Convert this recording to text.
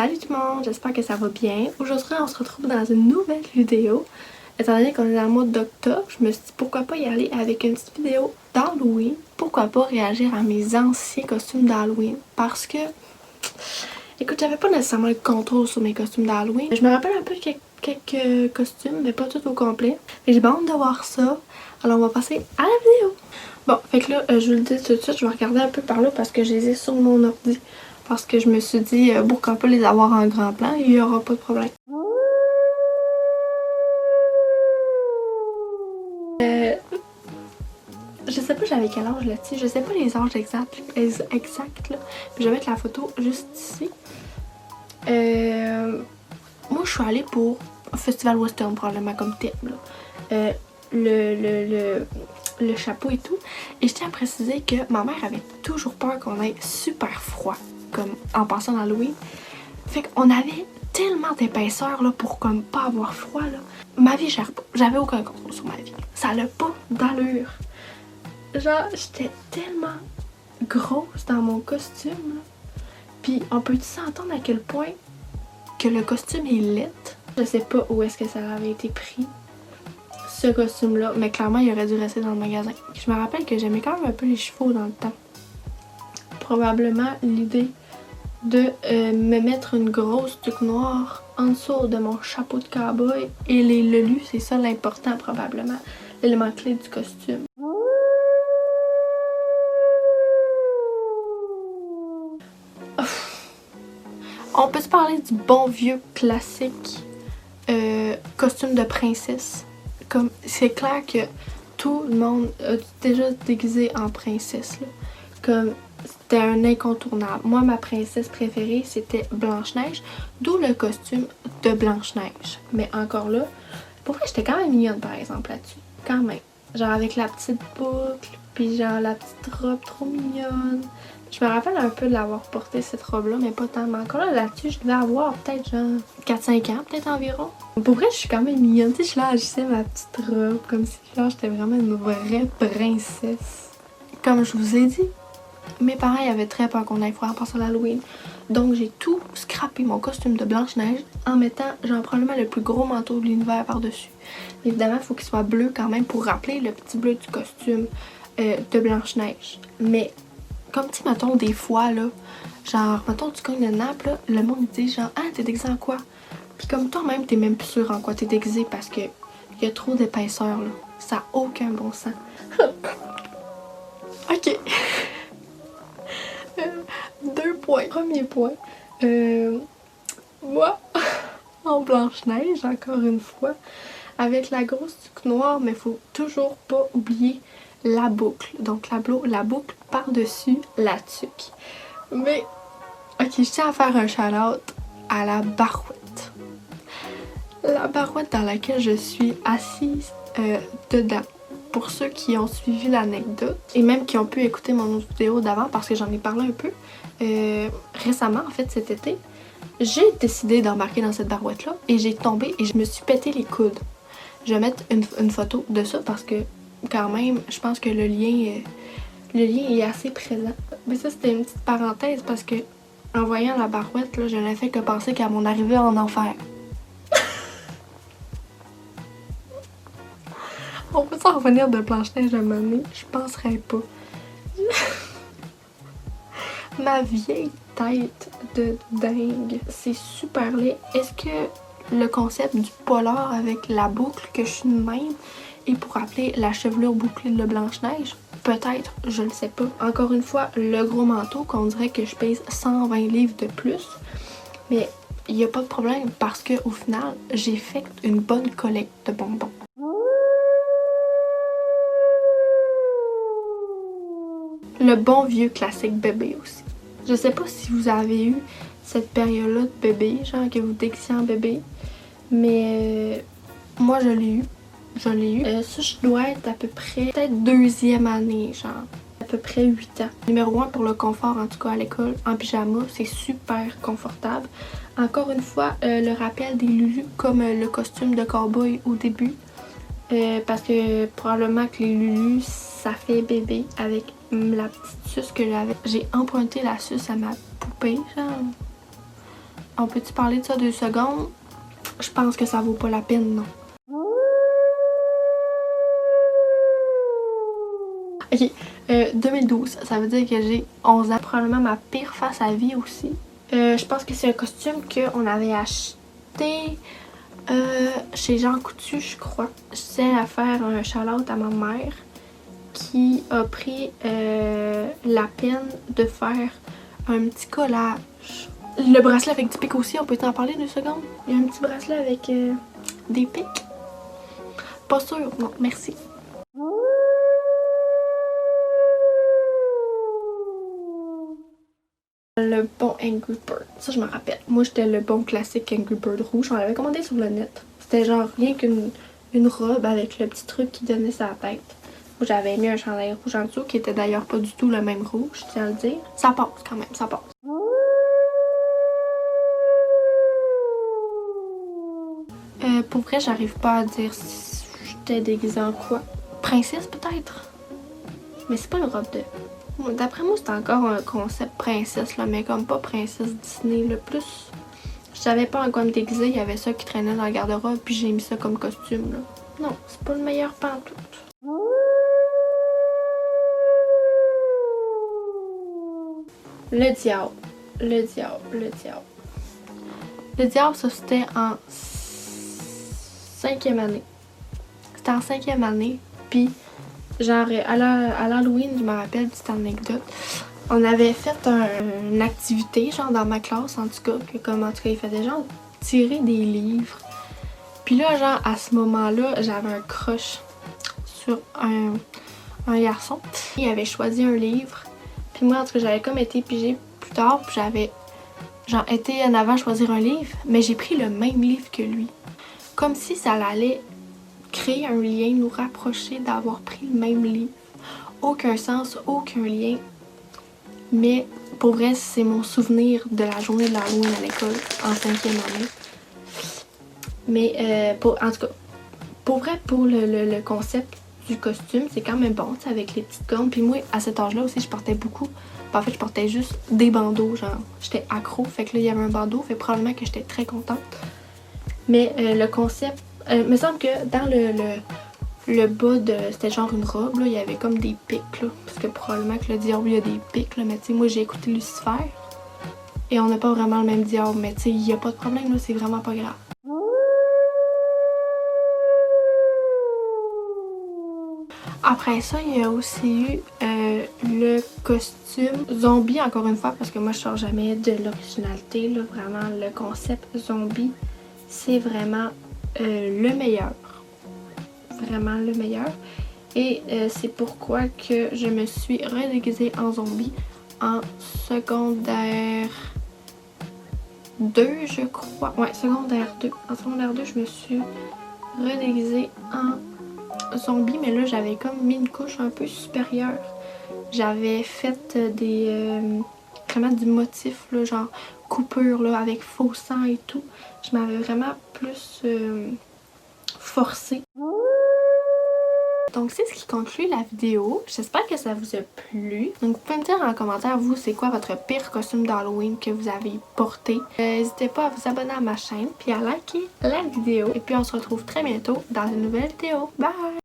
Salut tout le monde, j'espère que ça va bien. Aujourd'hui, on se retrouve dans une nouvelle vidéo. Étant donné qu'on est dans le mois d'octobre, je me suis dit pourquoi pas y aller avec une petite vidéo d'Halloween. Pourquoi pas réagir à mes anciens costumes d'Halloween. Parce que, écoute, j'avais pas nécessairement le contrôle sur mes costumes d'Halloween. Je me rappelle un peu quelques costumes, mais pas tout au complet. Et j'ai hâte de voir ça. Alors on va passer à la vidéo. Bon, fait que là, je vous le dis tout de suite, je vais regarder un peu par là parce que je les ai sur mon ordi. Parce que je me suis dit, pourquoi pas les avoir en grand plan, il n'y aura pas de problème. Je sais pas j'avais quel âge là-dessus, je sais pas les âges exacts là. Je vais mettre la photo juste ici. Moi je suis allée pour un festival western probablement comme thème là. Le chapeau et tout. Et je tiens à préciser que ma mère avait toujours peur qu'on ait super froid, comme en passant dans Halloween. Fait qu'on avait tellement d'épaisseur là pour comme pas avoir froid là. Ma vie gère pas. J'avais aucun contrôle sur ma vie. Ça n'a pas d'allure. Genre, j'étais tellement grosse dans mon costume là. Puis on peut s'entendre à quel point que le costume est laid. Je sais pas où est-ce que ça avait été pris, ce costume-là, mais clairement, il aurait dû rester dans le magasin. Je me rappelle que j'aimais quand même un peu les chevaux dans le temps. Probablement l'idée de me mettre une grosse tuque noire en dessous de mon chapeau de cowboy et les lelus, c'est ça l'important probablement, l'élément clé du costume. On peut se parler du bon vieux classique costume de princesse. Comme c'est clair que tout le monde a déjà déguisé en princesse là. Comme c'était un incontournable. Moi, ma princesse préférée, c'était Blanche-Neige, d'où le costume de Blanche-Neige. Mais encore là, pour vrai, j'étais quand même mignonne par exemple là-dessus. Quand même. Genre avec la petite boucle, puis genre la petite robe trop mignonne. Je me rappelle un peu de l'avoir portée cette robe-là, mais pas tant. Mais encore là-dessus, je devais avoir peut-être genre 4-5 ans, peut-être environ. Pour vrai, je suis quand même mignonne. Tu sais, je agissais ma petite robe, comme si genre j'étais vraiment une vraie princesse. Comme je vous ai dit, mes parents avaient très peur qu'on aille froid en passant l'Halloween. Donc j'ai tout scrappé mon costume de Blanche-Neige en mettant genre probablement le plus gros manteau de l'univers par-dessus. Évidemment, il faut qu'il soit bleu quand même pour rappeler le petit bleu du costume de Blanche-Neige. Mais comme tu mettons des fois là, genre mettons tu cognes le nappe là, le monde dit genre ah t'es déguisé en quoi? Puis comme toi-même t'es même plus sûr en quoi t'es déguisé parce que il y a trop d'épaisseur là. Ça n'a aucun bon sens. Ok. 2 points. Premier point. Moi, en Blanche-Neige, encore une fois, avec la grosse tuque noire, mais faut toujours pas oublier la boucle. Donc la boucle par-dessus la tuque. Mais, ok, je tiens à faire un shout-out à la barouette. La barouette dans laquelle je suis assise dedans. Pour ceux qui ont suivi l'anecdote et même qui ont pu écouter mon autre vidéo d'avant parce que j'en ai parlé un peu récemment, en fait cet été, j'ai décidé d'embarquer dans cette barouette-là et j'ai tombé et je me suis pété les coudes. Je vais mettre une photo de ça parce que quand même, je pense que le lien est assez présent. Mais ça, c'était une petite parenthèse parce que en voyant la barouette, là, je n'ai fait que penser qu'à mon arrivée en enfer. On peut s'en revenir de Blanche-Neige à un moment donné? Je penserais pas. Ma vieille tête de dingue, c'est super laid. Est-ce que le concept du polar avec la boucle que je suis de même est pour rappeler la chevelure bouclée de Blanche-Neige? Peut-être, je le sais pas. Encore une fois, le gros manteau qu'on dirait que je pèse 120 livres de plus. Mais il n'y a pas de problème parce que au final, j'ai fait une bonne collecte de bonbons. Le bon vieux classique bébé aussi. Je sais pas si vous avez eu cette période-là de bébé, genre que vous déguisiez en bébé, mais moi je l'ai eu. Ça, je dois être à peu près, peut-être 2e année, genre à peu près 8 ans. Numéro 1 pour le confort, en tout cas à l'école, en pyjama, c'est super confortable. Encore une fois, le rappel des lulus comme le costume de cowboy au début. Parce que probablement que les lulus, ça fait bébé avec la petite suce que j'avais. J'ai emprunté la suce à ma poupée, genre. On peut-tu parler de ça 2 secondes? Je pense que ça vaut pas la peine, non. Ok, 2012, ça veut dire que j'ai 11 ans. Probablement ma pire face à vie aussi. Je pense que c'est un costume qu'on avait acheté chez Jean Coutu, je crois. Je tiens à faire un shout-out à ma mère qui a pris la peine de faire un petit collage. Le bracelet avec du pic aussi, on peut en parler 2 secondes? Il y a un petit bracelet avec des pics. Pas sûr, non, merci. Le bon Angry Bird, ça je me rappelle. Moi j'étais le bon classique Angry Bird rouge, on l'avait commandé sur le net. C'était genre rien qu'une robe avec le petit truc qui donnait sa tête. Moi j'avais mis un chandail rouge en dessous qui était d'ailleurs pas du tout le même rouge, je tiens à le dire. Ça passe quand même, ça passe. Pour vrai j'arrive pas à dire si j'étais déguisée en quoi. Princesse peut-être? Mais c'est pas une robe de... D'après moi, c'est encore un concept princesse, là, mais comme pas princesse Disney. Le plus, je savais pas en quoi me déguiser, il y avait ça qui traînait dans la garde-robe, puis j'ai mis ça comme costume. Là. Non, c'est pas le meilleur pantoute. Le diable. Le diable. Le diable. Le diable, ça c'était en 5e année. C'était en 5e année, puis... Genre, à l'Halloween, je me rappelle, petite anecdote, on avait fait une activité, genre dans ma classe, en tout cas, que comme en tout cas, il faisait genre tirer des livres. Puis là, genre, à ce moment-là, j'avais un crush sur un garçon. Il avait choisi un livre, puis moi, en tout cas, j'avais comme été pigée plus tard, puis j'avais, genre, été en avant choisir un livre, mais j'ai pris le même livre que lui. Comme si ça allait créer un lien, nous rapprocher d'avoir pris le même livre. Aucun sens, aucun lien. Mais pour vrai, c'est mon souvenir de la journée de l'Halloween à l'école en 5e année. Mais en tout cas, pour vrai, pour le concept du costume, c'est quand même bon, avec les petites cornes. Puis moi, à cet âge-là aussi, je portais beaucoup. En fait, je portais juste des bandeaux, genre, j'étais accro. Fait que là, il y avait un bandeau, fait probablement que j'étais très contente. Mais le concept, il me semble que dans le bas de... C'était genre une robe, là, il y avait comme des pics, là. Parce que probablement que le diable, il y a des pics, là. Mais tu sais, moi, j'ai écouté Lucifer. Et on n'a pas vraiment le même diable. Mais tu sais, il n'y a pas de problème, là. C'est vraiment pas grave. Après ça, il y a aussi eu le costume zombie, encore une fois, parce que moi, je sors jamais de l'originalité, là. Vraiment, le concept zombie, c'est vraiment le meilleur. Vraiment le meilleur. Et c'est pourquoi que je me suis redéguisée en zombie en secondaire 2, je crois. Ouais, secondaire 2. En secondaire 2, je me suis redéguisée en zombie, mais là, j'avais comme mis une couche un peu supérieure. J'avais fait vraiment du motif, là, genre coupure, là, avec faux sang et tout. Je m'avais vraiment plus forcée. Donc c'est ce qui conclut la vidéo. J'espère que ça vous a plu. Donc vous pouvez me dire en commentaire, vous, c'est quoi votre pire costume d'Halloween que vous avez porté. N'hésitez pas à vous abonner à ma chaîne, puis à liker la vidéo. Et puis on se retrouve très bientôt dans une nouvelle vidéo. Bye!